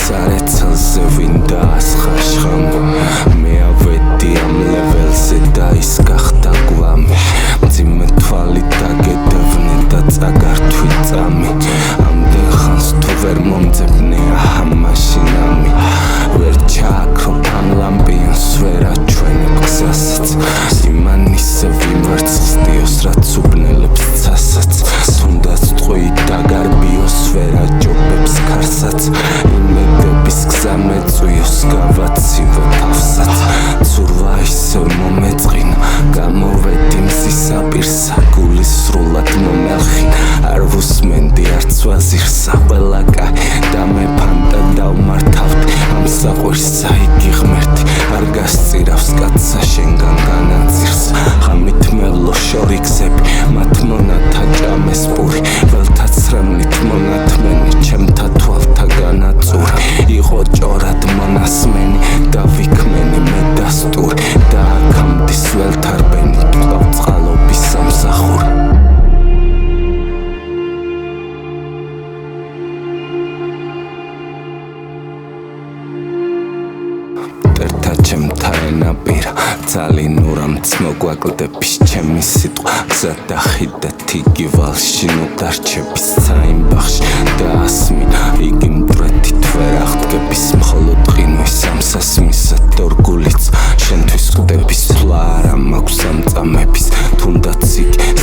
სარეცელზე ვინ დაასხაშხამო მე ავედი ამ ლეველზე და ის გახდა გვამი მძიმე თვალით დაგედევნე და წაგართვი წამი ამდენ ხანს თუ ვერ მომძებნია მაშინ ამი ვერ ჩააქრო ამ ლამპიონს ვერ აჩვენებ გზასაც იმან ისე ვიმარცხს დიოს რაც უბნელებს ცასაც თუნდაც ტყვი დაგარბიოს ვერ აჯობებს ქარსაც იმედების გზა მეწვიოს გავაცივო თავსაც ცურვა ისევ მომეწყინა გამოვედი მზისა პირსა გულის სრულად მომელხინა არ ვუსმენდი არც ვაზირსა ყველა კაი და მე ფანტა დავმართავდი ამ საყვირსა იგი ღმერთი არ გასწირავს კაცსა შენგან განაწირს ხამით მელო შორი გზები მათ მონათა ჭამეს პური ველთა ცრემლით მონათმენი ჩემთა თვალთა განაწური იყო ჭორად მონასმენი და ვიქმენი მე დასტური და აქამდის ველთარბენი ტყავ წყალობის სამსახური მტერთა ჩემთა ენაპირა ძალინურამც მოგვაკლდების ჩემი სიტყვა გზა დახიდა თიგი ვალში ნუ დარჩების საიმ ბახში და ასმინა იგი მტრეთით ვერ აღდგების მხოლოდ ყინვის სამსასმისა დორგულიც შენთვის კვდების თვლა არა მაქვს სამწამების თუნდაც იგი